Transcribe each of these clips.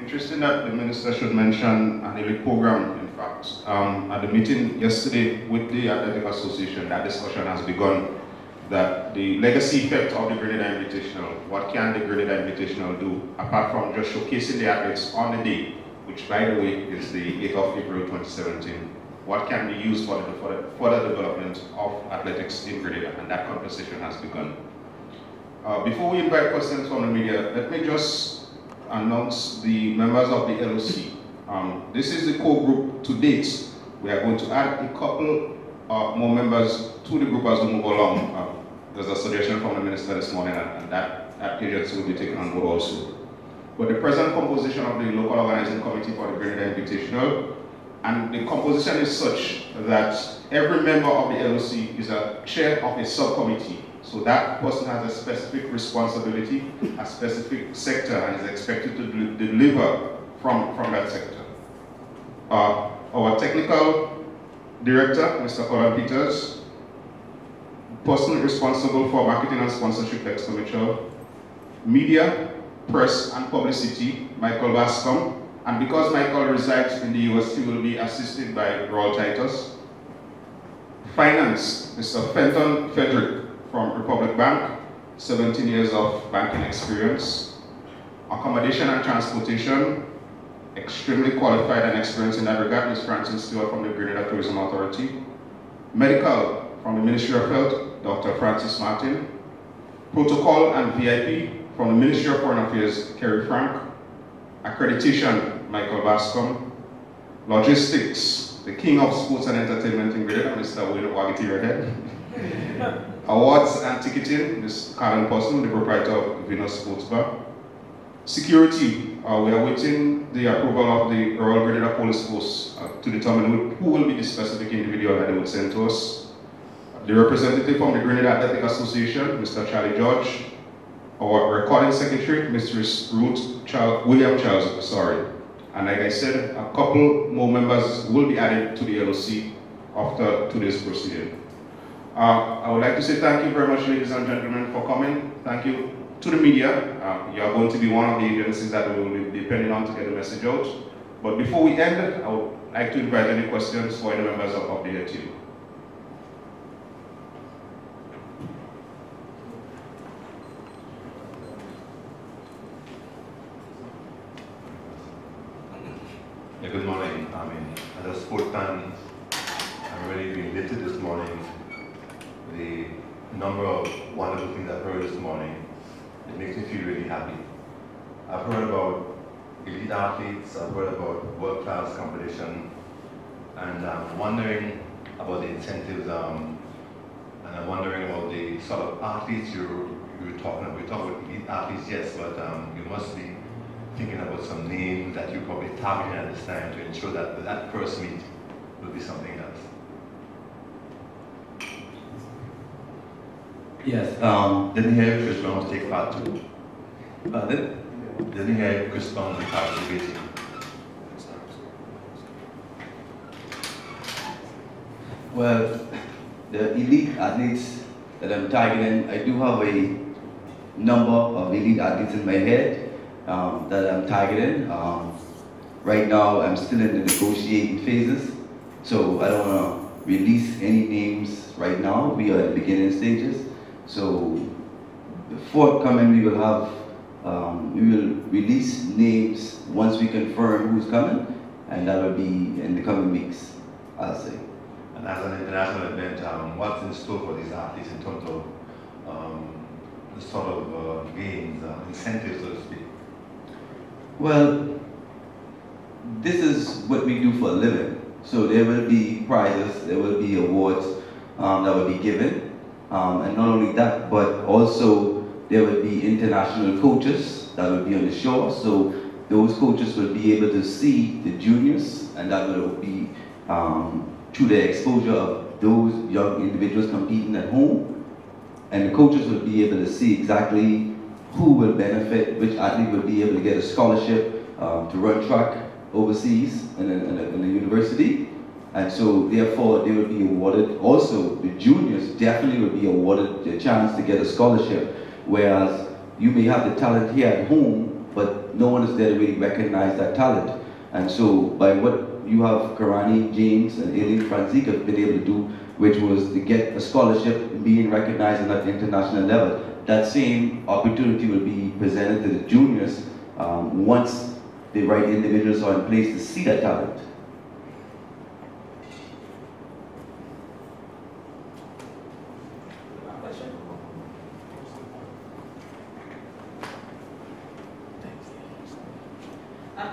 Interesting that the minister should mention an elite program, in fact. At the meeting yesterday with the Athletic Association, that discussion has begun, that the legacy effect of the Grenada Invitational, what can the Grenada Invitational do, apart from just showcasing the athletes on the day, which by the way is the 8th of April 2017, what can be used for the further development of athletics in Grenada, and that conversation has begun. Before we invite questions from the media, let me just announce the members of the LOC. This is the core group to date. We are going to add a couple more members to the group as we move along. There's a suggestion from the minister this morning, and that agency will be taken on board also. But the present composition of the Local Organising Committee for the Grenada Invitational, and the composition is such that every member of the LOC is a chair of a subcommittee. So that person has a specific responsibility, a specific sector, and is expected to deliver from that sector. Our technical director, Mr. Colin Peters, person responsible for marketing and sponsorship expenditure, media, press and publicity, Michael Bascom, and because Michael resides in the US, he will be assisted by Royal Titus. Finance, Mr. Fenton Frederick from Republic Bank, 17 years of banking experience. Accommodation and transportation, extremely qualified and experienced in that regard, Ms. Frances Stewart from the Grenada Tourism Authority. Medical, from the Ministry of Health, Dr. Francis Martin. Protocol and VIP, from the Ministry of Foreign Affairs, Kerry Frank. Accreditation, Michael Bascom. Logistics, the king of sports and entertainment in Grenada, Mr. Wayne Wagiti. Awards and ticketing, Ms. Karen Poston, the proprietor of Venus Sports Bar. Security, we are waiting the approval of the Royal Grenada Police Force to determine who will be the specific individual that they would send to us. The representative from the Grenada Athletic Association, Mr. Charlie George. Our recording secretary, Mrs. William Charles, And like I said, a couple more members will be added to the LOC after today's proceeding. I would like to say thank you very much, ladies and gentlemen, for coming. Thank you to the media. You are going to be one of the agencies that we will be depending on to get the message out. But before we end, I would like to invite any questions for any members of the team. Yeah, good morning. As a sport fan, I'm really being lifted this morning. The number of wonderful things I've heard this morning, it makes me feel really happy. I've heard about elite athletes, I've heard about world-class competition, and I'm wondering about the incentives, and I'm wondering about the sort of athletes you were talking about. We talk about elite athletes, yes, but you must be thinking about some names that you're probably targeting at this time to ensure that that first meet will be something else. Yes. Didn't hear Chris Brown to take part too. Didn't hear Chris Brown take part to the Well, the elite athletes that I'm targeting, I do have a number of elite athletes in my head that I'm targeting. Right now, I'm still in the negotiating phases, so I don't want to release any names right now. We are at the beginning stages. So, forthcoming, we will have, we will release names once we confirm who's coming, and that will be in the coming weeks, I'll say. And as an international event, what's in store for these athletes in terms of the sort of gains, incentives, so to speak? Well, this is what we do for a living. So there will be prizes, there will be awards that will be given. And not only that, but also there will be international coaches that will be on the show. So those coaches will be able to see the juniors, and that will be through the exposure of those young individuals competing at home. And the coaches will be able to see exactly who will benefit, which athlete will be able to get a scholarship to run track overseas in a university. And so therefore they will be awarded, also the juniors definitely will be awarded the chance to get a scholarship, whereas you may have the talent here at home, but but no one is there to really recognize that talent. And so by what you have Karani, James, and Aileen Franzik have been able to do, which was to get a scholarship and being recognized at the international level, that same opportunity will be presented to the juniors once the right individuals are in place to see that talent.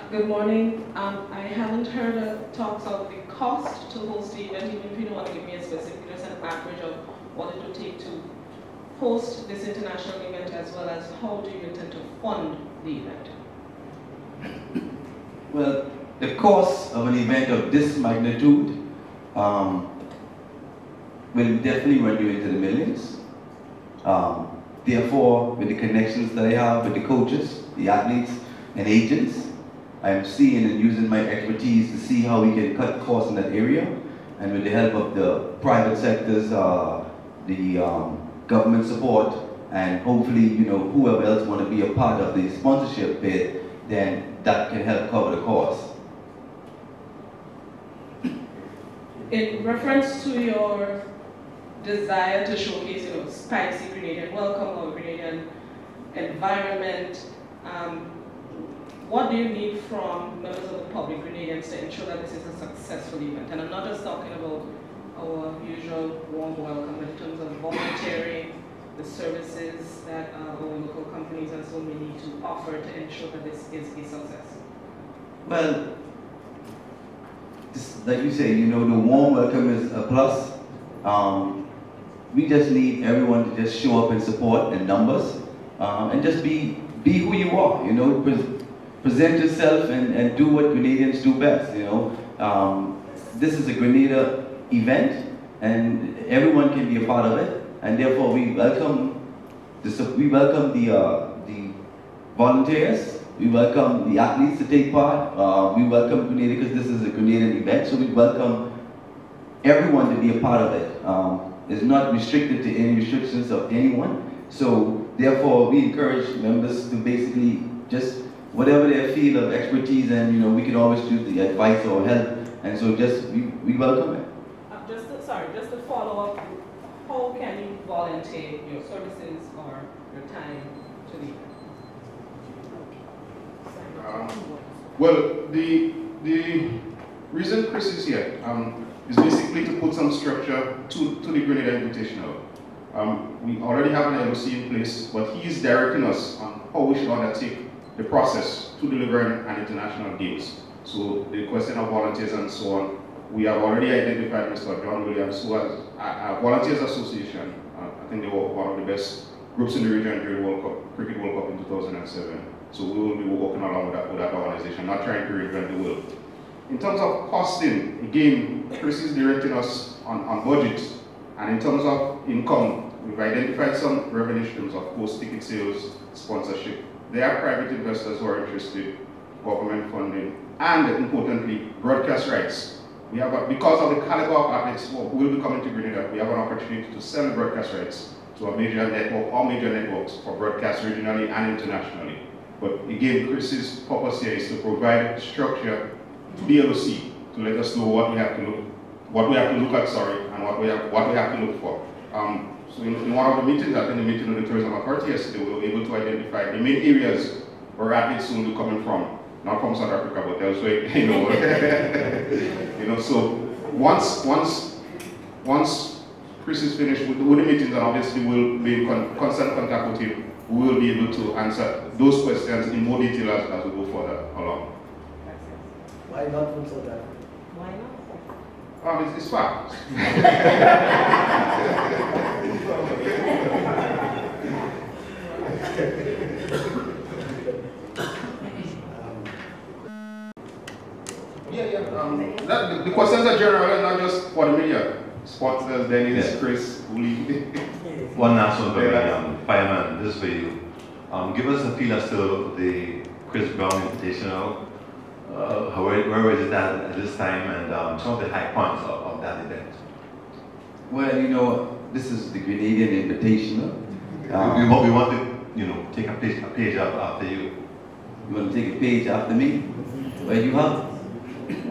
Good morning. I haven't heard talks of the cost to host the event, even if you don't want to give me a specific, just an average of what it would take to host this international event, as well as how do you intend to fund the event? Well, the cost of an event of this magnitude will definitely run you into the millions. Therefore, with the connections that I have with the coaches, the athletes, and agents, I am seeing and using my expertise to see how we can cut costs in that area, and with the help of the private sectors, the government support, and hopefully, whoever else want to be a part of the sponsorship bid, then that can help cover the cost. In reference to your desire to showcase, spicy Grenadian welcome or Grenadian environment, what do you need from members of the public, Grenadians, to ensure that this is a successful event? And I'm not just talking about our usual warm welcome, but in terms of volunteering, the services that our local companies and so many need to offer to ensure that this is a success. Well, like you say, the warm welcome is a plus. We just need everyone to just show up and support in numbers, and just be who you are. Present yourself and do what Grenadians do best. This is a Grenada event, and everyone can be a part of it, and therefore we welcome the volunteers. We welcome the athletes to take part. We welcome Grenada because this is a Grenadian event, so we welcome everyone to be a part of it. It's not restricted to any restrictions of anyone. So therefore, we encourage members to basically just whatever their field of expertise, and we can always do the advice or help. And so we welcome it. Just to follow up, how can you volunteer your services or your time to the event? Well, the reason Chris is here is basically to put some structure to the Grenada Invitational. We already have an LOC in place, but he is directing us on how we should undertake the process to delivering an international games. So the question of volunteers and so on, we have already identified Mr. John Williams, who has a Volunteers Association. I think they were one of the best groups in the region during Cricket World Cup in 2007. So we will be working along with that organization, not trying to reinvent the wheel. In terms of costing, again, Chris is directing us on budget. And in terms of income, we've identified some revenue streams, of course, ticket sales, sponsorship. There are private investors who are interested, government funding, and importantly, broadcast rights. We have, because of the caliber of athletes who will be coming to Grenada, we have an opportunity to sell broadcast rights to a major network or major networks for broadcast regionally and internationally. But again, Chris's purpose here is to provide structure to the LOC to let us know what we have to look at, and what we have to look for. So in one of the meetings, I think the meeting of the Tourism Authority yesterday, we were able to identify the main areas where athletes will be coming from, not from South Africa, but elsewhere. So once Chris is finished with the meetings, and obviously we'll be in constant contact with him, we will be able to answer those questions in more detail as we go further along. Why not from South Africa? Why not? It's far. The questions are general and not just for the media. Sports, Dennis, Chris, Uli. One last one for me, Fireman, this is for you. Give us a feel as to the Chris Brown Invitational. Where is it at this time, and some of the high points of that event? Well, this is the Grenadian Invitational. We want to, take a page up after you. You want to take a page after me? Where you have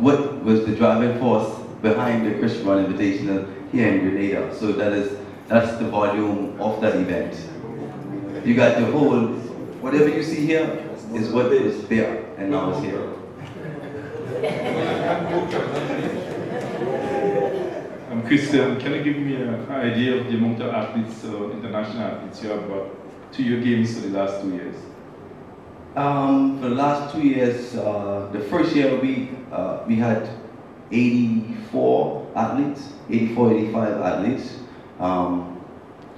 what was the driving force behind the Chris Brown Invitational here in Grenada. So that's the volume of that event. You got the whole, whatever you see here is what is there and now is here. Christian, can you give me an idea of the amount of athletes, international athletes you have brought to your games for the last 2 years? For the last 2 years, the first year we had 84 athletes, 84, 85 athletes.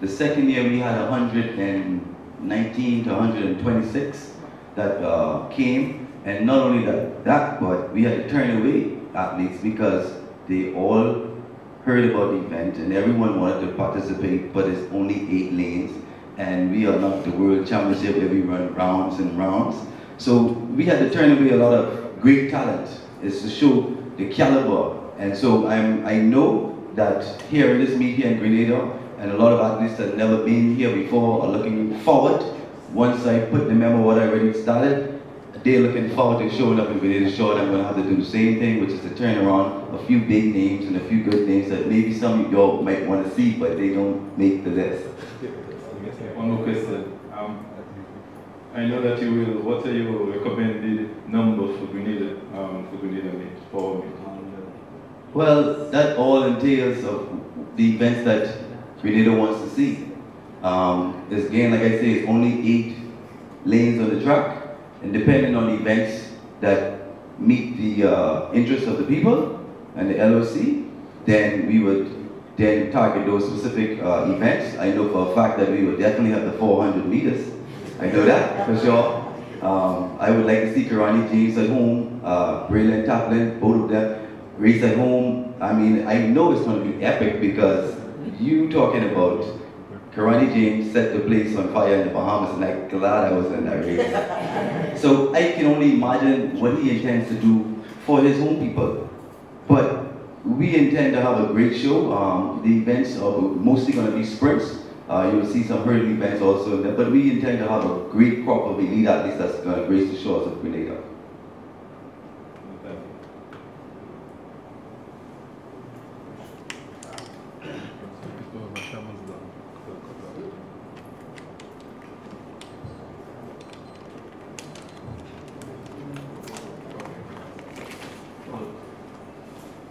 The second year we had 119 to 126 that came, and not only that, but we had to turn away athletes because they all heard about the event and everyone wanted to participate, but it's only 8 lanes, and we are not the world championship where we run rounds and rounds. So we had to turn away a lot of great talent. It's to show the caliber. And so I know that here in this meet here in Grenada, and a lot of athletes that have never been here before are looking forward. Once I put the memo what I already started, they're looking forward to showing up in Grenada, showing I'm going to have to do the same thing, which is to turn around a few big names and a few good names that maybe some of y'all might want to see, but they don't make the list. One more question. I know that you will, what are your recommended numbers for Grenada meet, for meet? Well, that all entails of the events that Grenada wants to see. This game, like I say, is only 8 lanes on the track. And depending on the events that meet the interests of the people and the LOC, then we would then target those specific events. I know for a fact that we would definitely have the 400 meters. I know that for sure. I would like to see Karani James at home, Braylon Taplin, both of them race at home. I mean, I know it's going to be epic because you talking about Karani James set the place on fire in the Bahamas, and I'm glad I was in that race. So I can only imagine what he intends to do for his home people. But we intend to have a great show. The events are mostly going to be sprints. You'll see some hurdle events also in there, but we intend to have a great crop of elite athletes that's going to grace the shores of Grenada.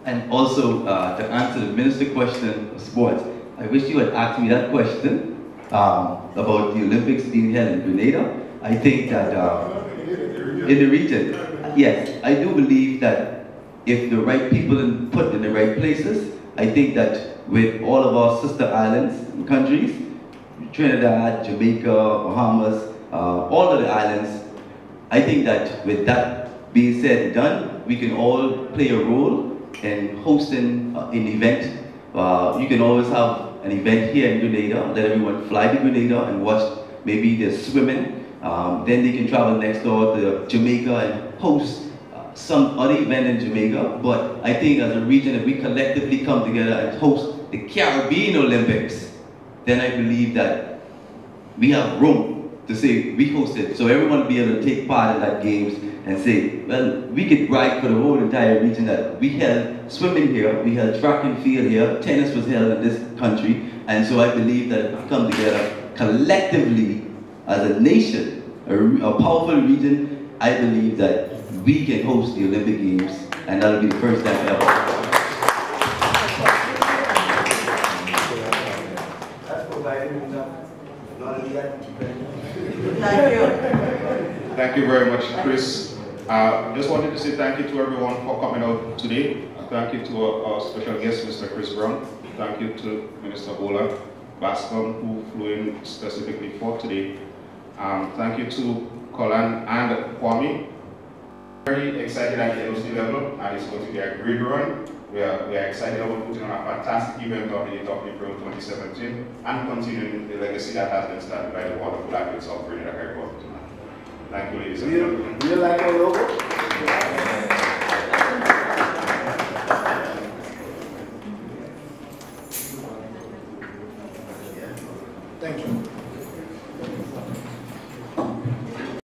And also, to answer the minister question of sports, I wish you had asked me that question about the Olympics being held in Grenada. I think that in the region, yes, I do believe that if the right people are put in the right places, I think that with all of our sister islands and countries, Trinidad, Jamaica, Bahamas, all of the islands, I think that with that being said and done, we can all play a role in hosting an event. You can always have an event here in Grenada, let everyone fly to Grenada and watch maybe the swimming. Then they can travel next door to Jamaica and host some other event in Jamaica. But I think as a region, if we collectively come together and host the Caribbean Olympics, then I believe that we have room to say we hosted. So everyone will be able to take part in that games and say, well, we could brag for the whole entire region that we held swimming here, we held track and field here, tennis was held in this country, and so I believe that if we come together collectively as a nation, a powerful region, I believe that we can host the Olympic Games, and that'll be the first time ever. That's providing not yet. Thank you. Thank you very much, Chris. Just wanted to say thank you to everyone for coming out today. Thank you to our special guest, Mr. Chris Brown. Thank you to Minister Ola Bascom, who flew in specifically for today. Thank you to Colin and Kwame. Very excited at the LOC level, and it's going to be a great run. We are excited about putting on a fantastic event on the 8th of April 2017 and continuing the legacy that has been started by the wonderful athletes of Grenada. Thank you, ladies and gentlemen. Do you like our logo?